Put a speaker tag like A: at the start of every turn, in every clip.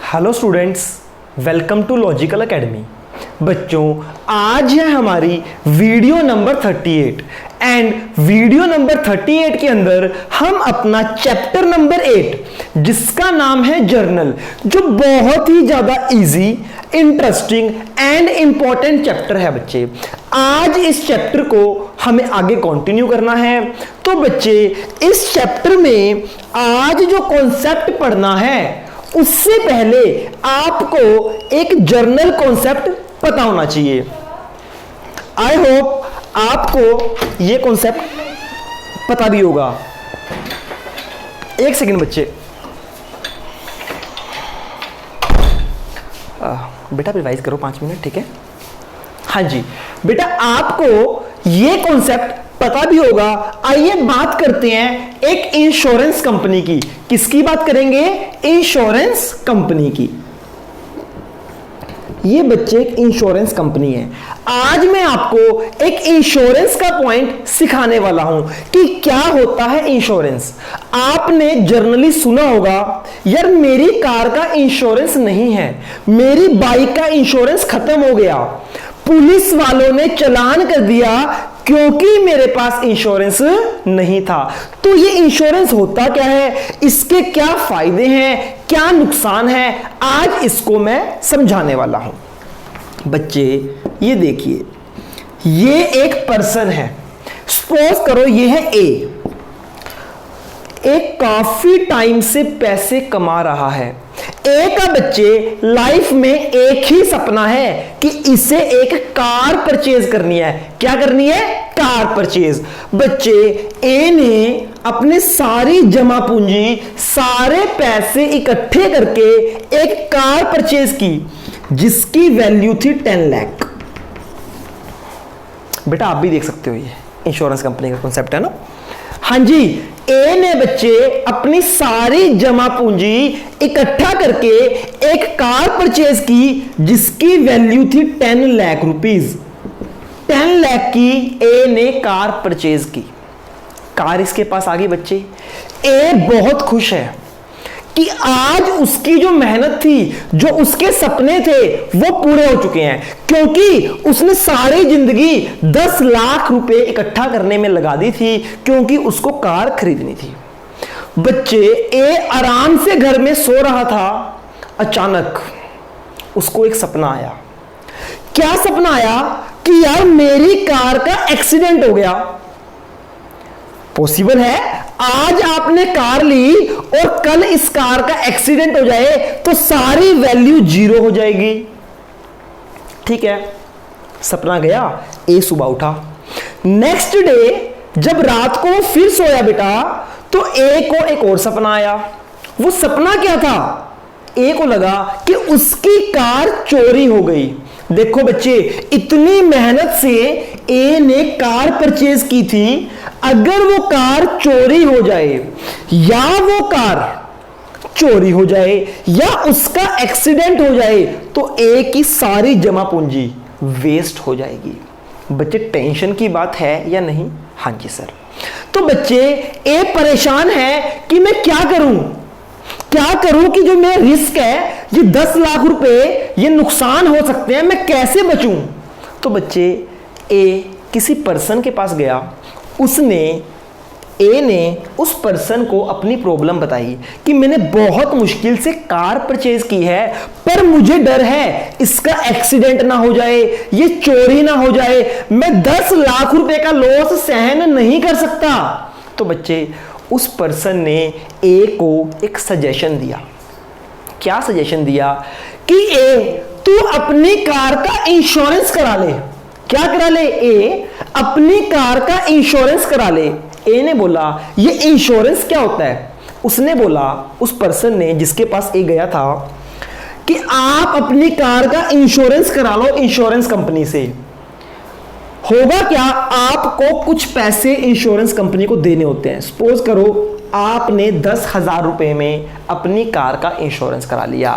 A: Hello students, welcome to Logical Academy. बच्चों, आज है हमारी video number 38 and video number 38 के अंदर हम अपना चैप्टर नंबर 8 जिसका नाम है जर्नल, जो बहुत ही ज्यादा easy, interesting and important chapter है बच्चे। आज इस चैप्टर को हमें आगे कंटिन्यू करना है। तो बच्चे, इस चैप्टर में आज जो कॉन्सेप्ट पढ़ना है उससे पहले आपको एक जर्नल कॉन्सेप्ट पता होना चाहिए। आई होप आपको यह कॉन्सेप्ट पता भी होगा। एक सेकंड बच्चे, बेटा रिवाइज करो 5 मिनट, ठीक है? हाँ जी बेटा, आपको यह कॉन्सेप्ट पता भी होगा। आइए बात करते हैं एक इंश्योरेंस कंपनी की। किसकी बात करेंगे? इंश्योरेंस कंपनी की। ये बच्चे एक इंश्योरेंस कंपनी है। आज मैं आपको एक इंश्योरेंस का पॉइंट सिखाने वाला हूं कि क्या होता है इंश्योरेंस। आपने जनरली सुना होगा, यार मेरी कार का इंश्योरेंस नहीं है, मेरी बाइक का इंश्योरेंस खत्म हो गया, पुलिस वालों ने चालान कर दिया क्योंकि मेरे पास इंश्योरेंस नहीं था। तो ये इंश्योरेंस होता क्या है, इसके क्या फायदे हैं, क्या नुकसान है, आज इसको मैं समझाने वाला हूं। बच्चे ये देखिए, ये एक पर्सन है, सपोज करो ये है ए। एक काफी टाइम से पैसे कमा रहा है। ए का बच्चे लाइफ में एक ही सपना है कि इसे एक कार परचेज करनी है। क्या करनी है? Car purchase. बच्चे, ए ने अपने सारी जमा पूंजी, सारे पैसे इकट्ठे करके एक कार परचेज की जिसकी वैल्यू थी 10 लाख। बेटा आप भी देख सकते हो, ये इंश्योरेंस कंपनी का कॉन्सेप्ट है ना। हाँ जी, ए ने बच्चे अपनी सारी जमा पूंजी इकट्ठा करके एक कार परचेज की जिसकी वैल्यू थी 10 लाख रुपीज। 10 लाख की ए ने कार परचेज की। कार इसके पास आ गई बच्चे। ए बहुत खुश है कि आज उसकी जो मेहनत थी, जो उसके सपने थे, वो पूरे हो चुके हैं, क्योंकि उसने सारी जिंदगी 10 लाख रुपए इकट्ठा करने में लगा दी थी, क्योंकि उसको कार खरीदनी थी। बच्चे, ए आराम से घर में सो रहा था, अचानक उसको एक सपना आया। क्या सपना आया? कि यार मेरी कार का एक्सीडेंट हो गया। पॉसिबल है आज आपने कार ली और कल इस कार का एक्सीडेंट हो जाए तो सारी वैल्यू 0 हो जाएगी। ठीक है, सपना गया। ए सुबह उठा, नेक्स्ट डे जब रात को फिर सोया बेटा, तो ए को एक और सपना आया। वो सपना क्या था? ए को लगा कि उसकी कार चोरी हो गई। देखो बच्चे, इतनी मेहनत से ए ने कार परचेज की थी, अगर वो कार चोरी हो जाए, या वो कार चोरी हो जाए, या उसका एक्सीडेंट हो जाए, तो ए की सारी जमा पूंजी वेस्ट हो जाएगी। बच्चे, टेंशन की बात है या नहीं? हाँ जी सर। तो बच्चे, ए परेशान है कि मैं क्या करूं, क्या करूं कि जो मेरा रिस्क है, ये 10 लाख रुपए, ये नुकसान हो सकते हैं, मैं कैसे बचूं? तो बच्चे, ए किसी पर्सन के पास गया। ए ने उस पर्सन को अपनी प्रॉब्लम बताई कि मैंने बहुत मुश्किल से कार परचेज की है, पर मुझे डर है इसका एक्सीडेंट ना हो जाए, ये चोरी ना हो जाए, मैं 10 लाख रुपए का लॉस सहन नहीं कर सकता। तो बच्चे, उस पर्सन ने ए को एक सजेशन दिया। क्या सजेशन दिया? कि ए तू अपनी कार का इंश्योरेंस करा ले। क्या करा ले? ए अपनी कार का इंश्योरेंस करा ले। ए ने बोला ये इंश्योरेंस क्या होता है? उसने बोला, उस पर्सन ने जिसके पास ए गया था, कि आप अपनी कार का इंश्योरेंस करा लो इंश्योरेंस कंपनी से। होगा क्या, आपको कुछ पैसे इंश्योरेंस कंपनी को देने होते हैं। सपोज करो आपने 10,000 रुपए में अपनी कार का इंश्योरेंस करा लिया।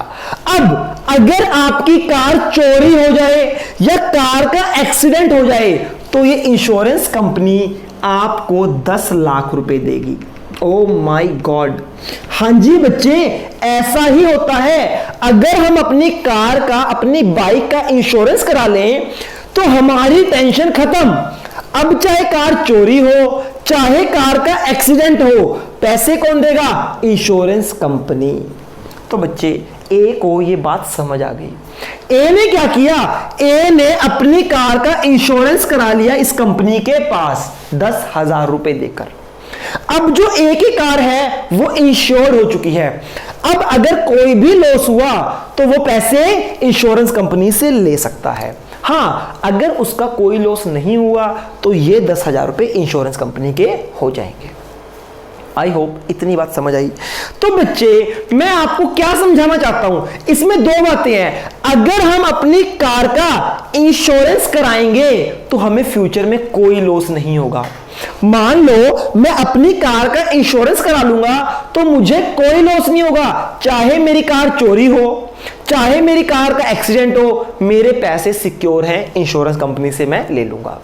A: अब अगर आपकी कार चोरी हो जाए या कार का एक्सीडेंट हो जाए, तो ये इंश्योरेंस कंपनी आपको 10 लाख रुपए देगी। Oh my God. हाँ जी बच्चे, ऐसा ही होता है। अगर हम अपनी कार का, अपनी बाइक का इंश्योरेंस करा लें तो हमारी टेंशन खत्म। अब चाहे कार चोरी हो, चाहे कार का एक्सीडेंट हो, पैसे कौन देगा? Insurance company. तो बच्चे ए को ये बात समझ आ गई। ए ने क्या किया? ए ने अपनी कार का इंश्योरेंस करा लिया इस कंपनी के पास 10,000 रुपए देकर। अब जो ए की कार है वो इंश्योर हो चुकी है। अब अगर कोई भी लॉस हुआ तो वो पैसे इंश्योरेंस कंपनी से ले सकता है। हाँ, अगर उसका कोई लॉस नहीं हुआ तो ये 10,000 रुपए इंश्योरेंस कंपनी के हो जाएंगे। आई होप इतनी बात समझ आई। तो बच्चे मैं आपको क्या समझाना चाहता हूं, इसमें दो बातें हैं। अगर हम अपनी कार का इंश्योरेंस कराएंगे तो हमें फ्यूचर में कोई लॉस नहीं होगा। मान लो मैं अपनी कार का इंश्योरेंस करा लूंगा तो मुझे कोई लॉस नहीं होगा, चाहे मेरी कार चोरी हो, चाहे मेरी कार का एक्सीडेंट हो, मेरे पैसे सिक्योर हैं, इंश्योरेंस कंपनी से मैं ले लूंगा।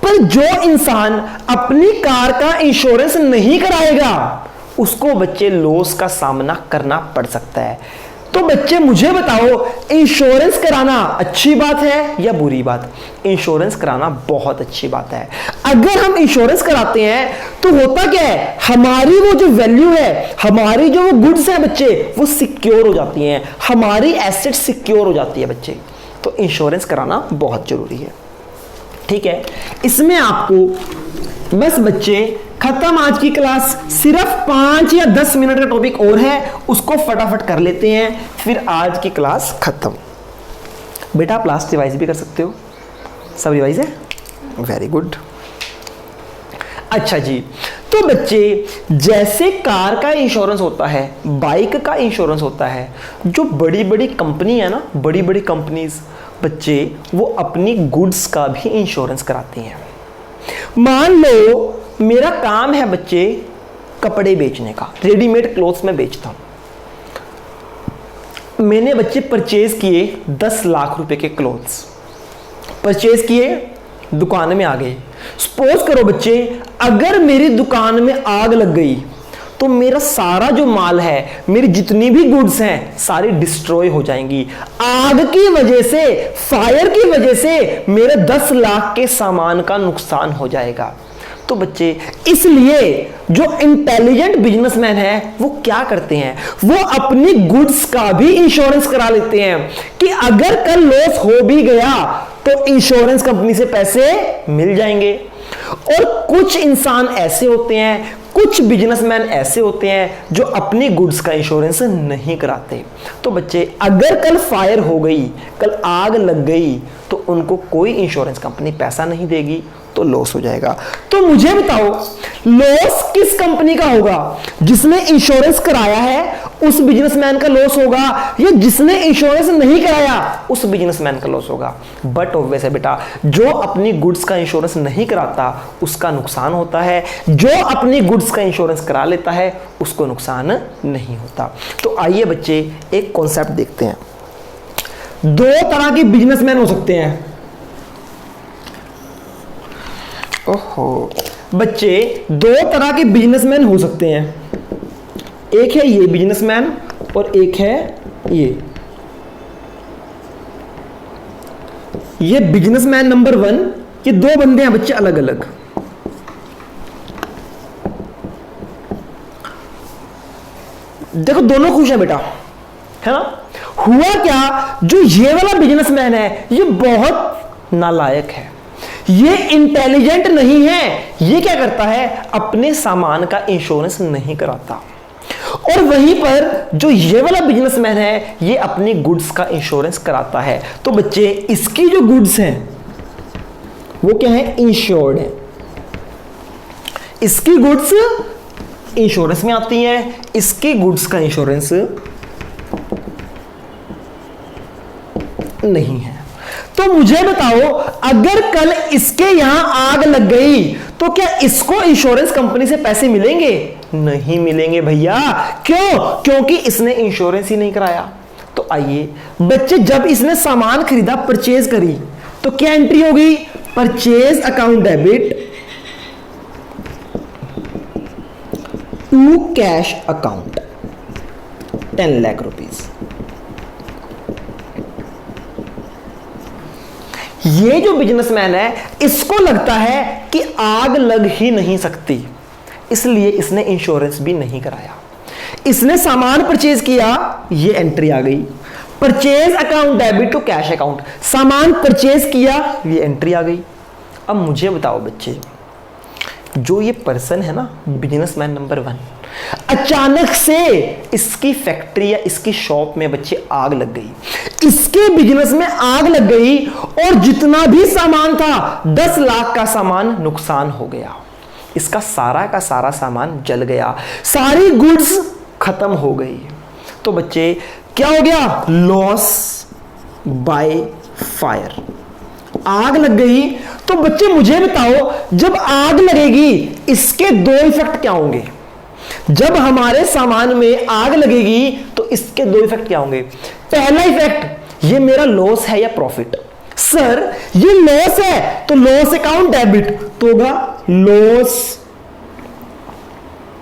A: पर जो इंसान अपनी कार का इंश्योरेंस नहीं कराएगा उसको बच्चे लॉस का सामना करना पड़ सकता है। तो बच्चे मुझे बताओ, इंश्योरेंस कराना अच्छी बात है या बुरी बात? इंश्योरेंस कराना बहुत अच्छी बात है। अगर हम इंश्योरेंस कराते हैं तो होता क्या है, हमारी वो जो वैल्यू है, हमारी जो वो गुड्स है बच्चे, वो सिक्योर हो जाती हैं, हमारी एसेट सिक्योर हो जाती है बच्चे। तो इंश्योरेंस कराना बहुत जरूरी है। ठीक है, इसमें आपको बस बच्चे खत्म आज की क्लास। सिर्फ 5 या 10 मिनट का टॉपिक और है, उसको फटाफट कर लेते हैं, फिर आज की क्लास खत्म। बेटा आप लास्ट रिवाइज भी कर सकते हो। सब रिवाइज है? Very good. अच्छा जी, तो बच्चे जैसे कार का इंश्योरेंस होता है, बाइक का इंश्योरेंस होता है, जो बड़ी बड़ी कंपनी है ना, बड़ी बड़ी कंपनीज बच्चे वो अपनी गुड्स का भी इंश्योरेंस कराती हैं। मान लो मेरा काम है बच्चे कपड़े बेचने का, रेडीमेड क्लोथ्स में बेचता हूं। मैंने बच्चे परचेज किए 10 लाख रुपए के क्लोथ्स, परचेज किए, दुकान में आ गए। सपोज करो बच्चे अगर मेरी दुकान में आग लग गई तो मेरा सारा जो माल है, मेरी जितनी भी गुड्स हैं सारी डिस्ट्रॉय हो जाएंगी। आग की वजह से, फायर की वजह से मेरे 10 लाख के सामान का नुकसान हो जाएगा। तो बच्चे इसलिए जो इंटेलिजेंट बिजनेसमैन है वो क्या करते हैं, वो अपनी गुड्स का भी इंश्योरेंस करा लेते हैं कि अगर कल लॉस हो भी गया तो इंश्योरेंस कंपनी से पैसे मिल जाएंगे। और कुछ इंसान ऐसे होते हैं, कुछ बिजनेसमैन ऐसे होते हैं जो अपनी गुड्स का इंश्योरेंस नहीं कराते। तो बच्चे अगर कल फायर हो गई, कल आग लग गई तो उनको कोई इंश्योरेंस कंपनी पैसा नहीं देगी, तो लॉस हो जाएगा। तो मुझे बताओ लॉस किस कंपनी का होगा? जिसने इंश्योरेंस कराया है उस बिजनेसमैन का लॉस होगा, या जिसने इंश्योरेंस नहीं कराया उस बिजनेसमैन का लॉस होगा? बट ऑब्वियस है बेटा, जो अपनी गुड्स का इंश्योरेंस नहीं कराता उसका नुकसान होता है, जो अपनी गुड्स का इंश्योरेंस करा लेता है उसको नुकसान नहीं होता। तो आइए बच्चे एक कॉन्सेप्ट देखते हैं। दो तरह के बिजनेसमैन हो सकते हैं। ओहो बच्चे, दो तरह के बिजनेसमैन हो सकते हैं। एक है ये बिजनेसमैन और एक है ये बिजनेसमैन नंबर 1। ये दो बंदे हैं बच्चे अलग अलग। देखो दोनों खुश हैं बेटा, है ना? हुआ क्या, जो ये वाला बिजनेसमैन है ये बहुत नालायक है, ये इंटेलिजेंट नहीं है। ये क्या करता है, अपने सामान का इंश्योरेंस नहीं कराता। और वहीं पर जो ये वाला बिजनेसमैन है ये अपनी गुड्स का इंश्योरेंस कराता है। तो बच्चे इसकी जो गुड्स हैं वो क्या है, इंश्योर्ड है। इसकी गुड्स इंश्योरेंस में आती हैं, इसकी गुड्स का इंश्योरेंस नहीं है। तो मुझे बताओ अगर कल इसके यहां आग लग गई तो क्या इसको इंश्योरेंस कंपनी से पैसे मिलेंगे? नहीं मिलेंगे भैया। क्यों? क्योंकि इसने इंश्योरेंस ही नहीं कराया। तो आइए बच्चे, जब इसने सामान खरीदा, परचेज करी, तो क्या एंट्री होगी, purchase account debit to cash account 10 lakh rupees. ये जो बिजनेसमैन है इसको लगता है कि आग लग ही नहीं सकती, इसलिए इसने इंश्योरेंस भी नहीं कराया। इसने सामान परचेज किया, ये एंट्री आ गई, purchase account debit to cash account, सामान परचेज किया, ये एंट्री आ गई। अब मुझे बताओ बच्चे, जो ये पर्सन है ना बिजनेसमैन नंबर 1, अचानक से इसकी फैक्ट्री या इसकी शॉप में बच्चे आग लग गई, इसके बिजनेस में आग लग गई और जितना भी सामान था 10 लाख का सामान नुकसान हो गया, इसका सारा का सारा सामान जल गया, सारी गुड्स खत्म हो गई। तो बच्चे क्या हो गया? लॉस बाय फायर, आग लग गई। तो बच्चे मुझे बताओ, जब आग लगेगी इसके 2 इफेक्ट क्या होंगे? जब हमारे सामान में आग लगेगी तो इसके 2 इफेक्ट क्या होंगे? पहला इफेक्ट, ये मेरा लॉस है या प्रॉफिट? सर ये लॉस है तो लॉस अकाउंट डेबिट तो होगा loss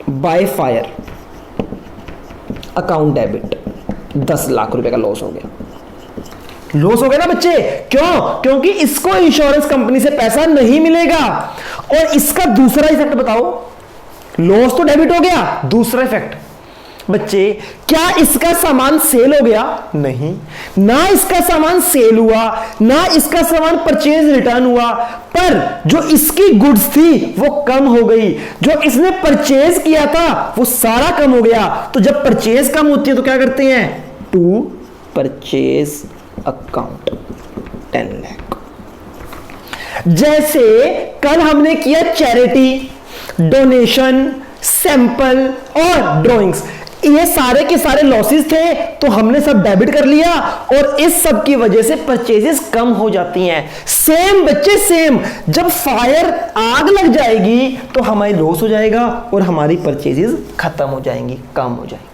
A: by fire account debit, 10 lakh रुपए का लॉस हो गया। लॉस हो गया ना बच्चे, क्यों? क्योंकि इसको इंश्योरेंस कंपनी से पैसा नहीं मिलेगा। और इसका दूसरा इफेक्ट बताओ, लॉस तो डेबिट हो गया, दूसरा इफेक्ट बच्चे, क्या इसका सामान सेल हो गया? नहीं, ना इसका सामान सेल हुआ, ना इसका सामान परचेज रिटर्न हुआ, पर जो इसकी गुड्स थी वो कम हो गई, जो इसने परचेज किया था वो सारा कम हो गया। तो जब परचेज कम होती है तो क्या करते हैं? To purchase account 10 lakh. जैसे कल हमने किया चैरिटी, डोनेशन, सैंपल और ड्राइंग्स, ये सारे के सारे लॉसेस थे तो हमने सब डेबिट कर लिया और इस सब की वजह से परचेजेस कम हो जाती हैं। सेम बच्चे सेम, जब फायर आग लग जाएगी तो हमारी लॉस हो जाएगा और हमारी परचेजेस खत्म हो जाएंगी, कम हो जाएंगी।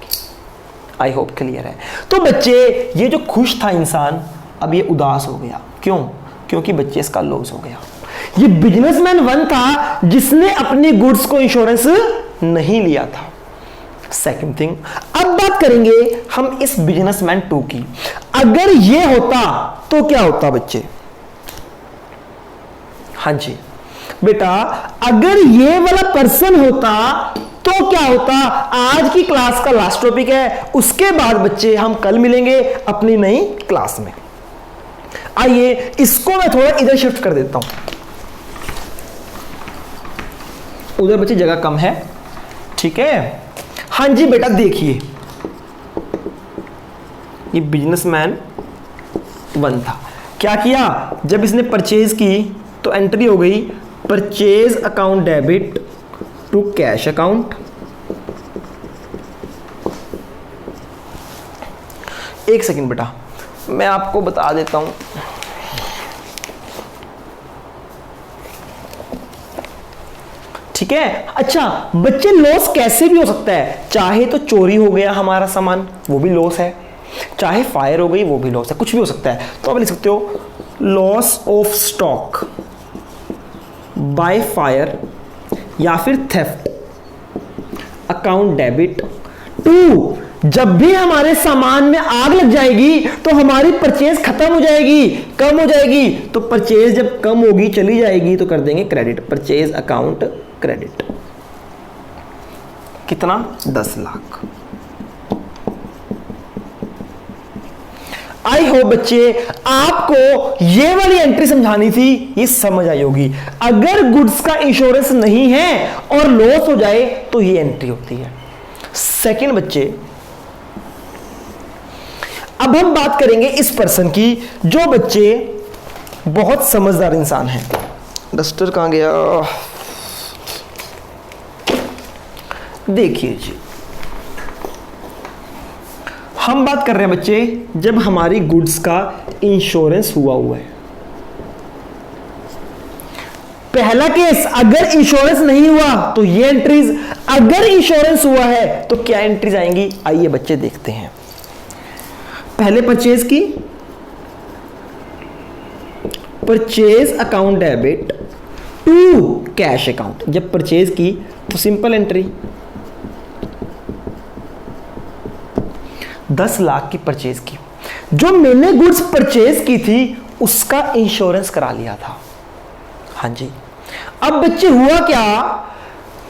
A: आई होप क्लियर है। तो बच्चे ये जो खुश था इंसान अब ये उदास हो गया, क्यों? क्योंकि बच्चे इसका लॉस हो गया। ये बिजनेसमैन 1 था जिसने अपनी गुड्स को इंश्योरेंस नहीं लिया था। सेकंड थिंग, अब बात करेंगे हम इस बिजनेसमैन 2 की। अगर ये होता तो क्या होता बच्चे? हाँ जी बेटा, अगर ये वाला पर्सन होता तो क्या होता? आज की क्लास का लास्ट टॉपिक है, उसके बाद बच्चे हम कल मिलेंगे अपनी नई क्लास में। आइए इसको मैं थोड़ा इधर शिफ्ट कर देता हूं, उधर बच्चे जगह कम है, ठीक है? हाँ जी बेटा, देखिए ये बिजनेसमैन 1 था, क्या किया? जब इसने परचेज की तो एंट्री हो गई purchase account debit to cash account. एक सेकंड बेटा, मैं आपको बता देता हूं। ठीक है? अच्छा बच्चे, लॉस कैसे भी हो सकता है, चाहे तो चोरी हो गया हमारा सामान, वो भी लॉस है, चाहे फायर हो गई वो भी लॉस है, कुछ भी हो सकता है। तो आप लिख सकते हो loss of stock by fire या फिर थेफ्ट अकाउंट डेबिट टू, जब भी हमारे सामान में आग लग जाएगी तो हमारी परचेज खत्म हो जाएगी, कम हो जाएगी, तो परचेज जब कम होगी चली जाएगी तो कर देंगे क्रेडिट, परचेज अकाउंट क्रेडिट। कितना? 10 लाख। आई होप बच्चे आपको ये वाली एंट्री समझानी थी, ये समझ आई होगी। अगर गुड्स का इंश्योरेंस नहीं है और लॉस हो जाए तो ये एंट्री होती है। सेकंड बच्चे, अब हम बात करेंगे इस पर्सन की जो बच्चे बहुत समझदार इंसान है। डस्टर कहां गया? देखिए जी, हम बात कर रहे हैं बच्चे जब हमारी गुड्स का इंश्योरेंस हुआ है। पहला केस, अगर इंश्योरेंस नहीं हुआ तो ये एंट्रीज, अगर इंश्योरेंस हुआ है तो क्या एंट्रीज आएंगी? आइए बच्चे देखते हैं। पहले परचेज की, purchase account debit to cash account. जब परचेज की तो सिंपल एंट्री, 10 लाख की परचेज की। जो मैंने गुड्स परचेज की थी उसका इंश्योरेंस करा लिया था। हाँ जी। अब बच्चे हुआ क्या,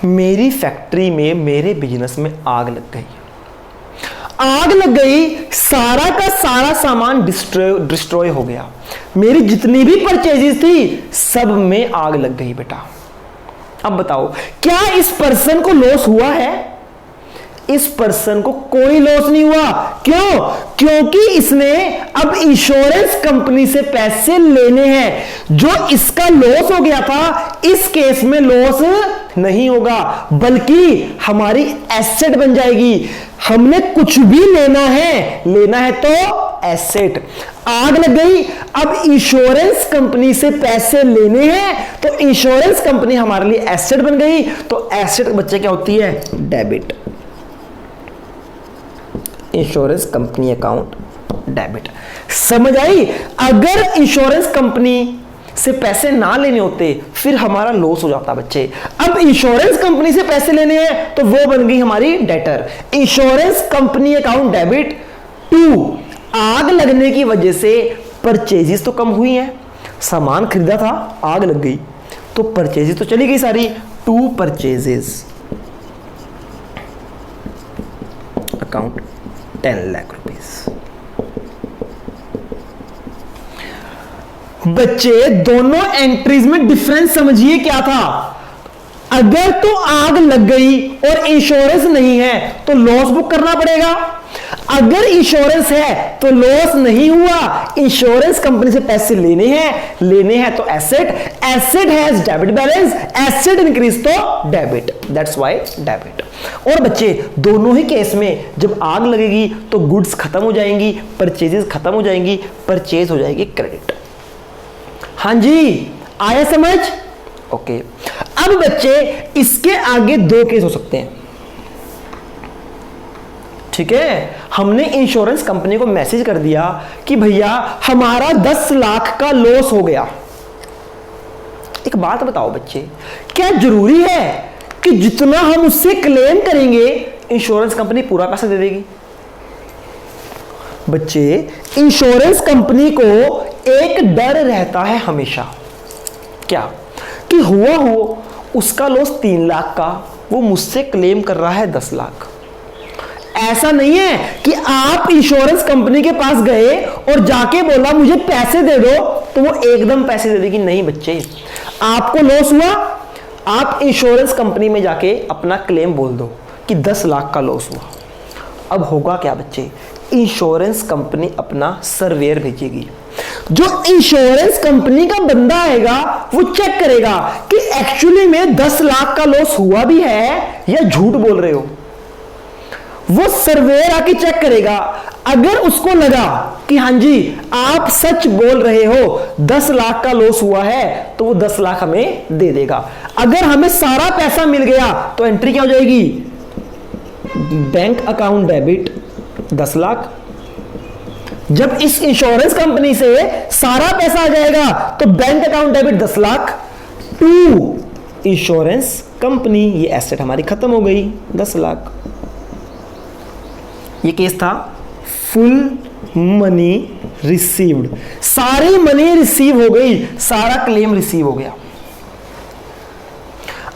A: मेरी फैक्ट्री में, मेरे बिजनेस में आग लग गई। आग लग गई, सारा का सारा सामान डिस्ट्रॉय हो गया। मेरी जितनी भी परचेजेस थी सब में आग लग गई बेटा। अब बताओ, क्या इस पर्सन को लॉस हुआ है? इस पर्सन को कोई लॉस नहीं हुआ। क्यों? क्योंकि इसने अब इंश्योरेंस कंपनी से पैसे लेने हैं। जो इसका लॉस हो गया था, इस केस में लॉस नहीं होगा, बल्कि हमारी एसेट बन जाएगी। हमने कुछ भी लेना है तो एसेट। आग लग गई, अब इंश्योरेंस कंपनी से पैसे लेने हैं, तो इंश्योरेंस कंपनी हमारे लिए एसेट बन गई। तो एसेट बच्चे क्या होती है? Debit. Insurance company account debit. समझ आई? अगर इंश्योरेंस कंपनी से पैसे ना लेने होते फिर हमारा लॉस हो जाता बच्चे। अब इंश्योरेंस कंपनी से पैसे लेने हैं तो वो बन गई हमारी debtor. Insurance company account debit to, आग लगने की वजह से परचेजेस तो कम हुई हैं, सामान खरीदा था, आग लग गई तो परचेजेस तो चली गई सारी। To purchases account 10 lakh rupees. बच्चे दोनों एंट्रीज में डिफरेंस समझिए क्या था। अगर तो आग लग गई और इंश्योरेंस नहीं है तो लॉस बुक करना पड़ेगा। अगर इंश्योरेंस है तो लॉस नहीं हुआ, इंश्योरेंस कंपनी से पैसे लेने हैं तो asset has debit balance, asset increase तो डेबिट, दैट्स व्हाई डेबिट। और बच्चे दोनों ही केस में जब आग लगेगी तो गुड्स खत्म हो जाएंगी, परचेजेस खत्म हो जाएंगी, परचेज हो जाएगी क्रेडिट। हाँ जी, आया समझ? ओके। अब बच्चे इसके आगे दो केस हो सकते हैं। ठीक है, हमने इंश्योरेंस कंपनी को मैसेज कर दिया कि भैया हमारा 10 लाख का लॉस हो गया। एक बात बताओ बच्चे, क्या जरूरी है कि जितना हम उससे क्लेम करेंगे इंश्योरेंस कंपनी पूरा पैसा दे देगी? बच्चे इंश्योरेंस कंपनी को एक डर रहता है हमेशा, क्या? कि हुआ हो उसका लॉस 3 लाख का, वो मुझसे क्लेम कर रहा है 10 लाख। ऐसा नहीं है कि आप इंश्योरेंस कंपनी के पास गए और जाके बोला मुझे पैसे दे दो तो वो एकदम पैसे दे देगी। नहीं बच्चे, आपको लॉस हुआ, आप इंश्योरेंस कंपनी में जाके अपना क्लेम बोल दो कि 10 लाख का लॉस हुआ। अब होगा क्या बच्चे? इंश्योरेंस कंपनी अपना सर्वेयर भेजेगी। जो इंश्योरेंस कंपनी का बंदा आएगा वो चेक करेगा कि एक्चुअली में 10 लाख का लॉस हुआ भी है या झूठ बोल रहे हो। वो सर्वेयर आके चेक करेगा। अगर उसको लगा कि हां जी आप सच बोल रहे हो, 10 लाख का लॉस हुआ है, तो वो 10 लाख हमें दे देगा। अगर हमें सारा पैसा मिल गया तो एंट्री क्या हो जाएगी? Bank account debit 10 lakh. जब इस इंश्योरेंस कंपनी से सारा पैसा आ जाएगा तो bank account debit 10 lakh to insurance company, ये एसेट हमारी खत्म हो गई 10 लाख। ये केस था फुल मनी रिसीव्ड, सारी मनी रिसीव हो गई, सारा क्लेम रिसीव हो गया।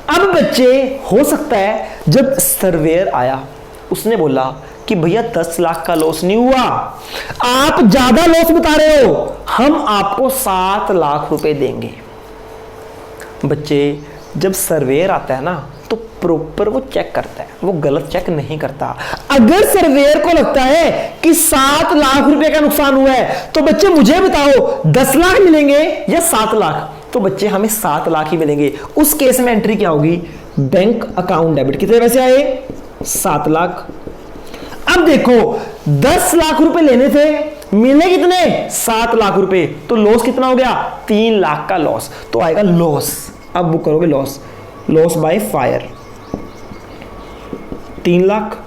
A: अब बच्चे हो सकता है जब सर्वेयर आया उसने बोला कि भैया 10 लाख का लॉस नहीं हुआ, आप ज्यादा लॉस बता रहे हो, हम आपको 7 लाख रुपए देंगे। बच्चे जब सर्वेयर आता है ना तो प्रॉपर वो चेक करता है, वो गलत चेक नहीं करता। अगर सर्वेयर को लगता है कि 7 लाख रुपए का नुकसान हुआ है तो बच्चे मुझे बताओ 10 लाख मिलेंगे या 7 लाख? तो बच्चे हमें 7 लाख ही मिलेंगे। उस केस में एंट्री क्या होगी? Bank account debit. कितने पैसे आए? 7 लाख। अब देखो 10 लाख रुपए लेने थे, मिले कितने? 7 लाख रुपए। तो लॉस कितना हो गया? 3 लाख का लॉस। तो आएगा लॉस। अब बुक करोगे loss, loss by fire 3 lakh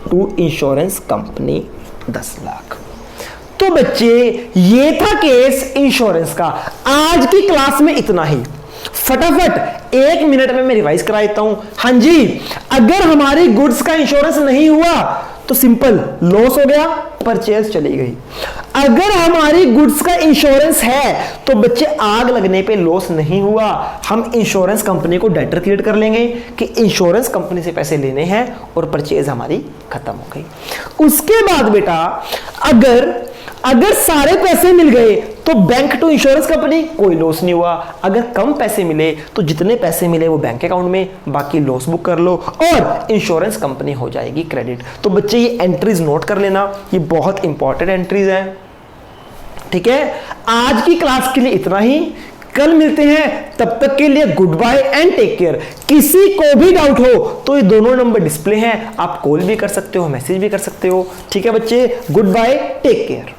A: to insurance company 10 lakh. तो बच्चे ये था केस इंश्योरेंस का। आज की क्लास में इतना ही। फटाफट 1 मिनट में मैं रिवाइज करा देता हूं। हां जी, अगर हमारी गुड्स का इंश्योरेंस नहीं हुआ तो सिंपल लॉस हो गया, परचेज चली गई। अगर हमारी गुड्स का इंश्योरेंस है तो बच्चे आग लगने पे लॉस नहीं हुआ, हम इंश्योरेंस कंपनी को डेटर क्लियर कर लेंगे कि इंश्योरेंस कंपनी से पैसे लेने हैं और परचेज हमारी खत्म हो गई। उसके बाद बेटा अगर सारे पैसे मिल गए तो बैंक टू इंश्योरेंस कंपनी, कोई लॉस नहीं हुआ। अगर कम पैसे मिले तो जितने पैसे मिले वो बैंक अकाउंट में, बाकी लॉस बुक कर लो और इंश्योरेंस कंपनी हो जाएगी क्रेडिट। तो बच्चे ये एंट्रीज नोट कर लेना, ये बहुत इंपॉर्टेंट एंट्रीज है। ठीक है, आज की क्लास के लिए इतना ही, कल मिलते हैं, तब तक के लिए goodbye and take care. किसी को भी डाउट हो तो ये दोनों नंबर डिस्प्ले हैं, आप कॉल भी कर सकते हो, मैसेज भी कर सकते हो। ठीक है बच्चे, गुड बाय, टेक केयर।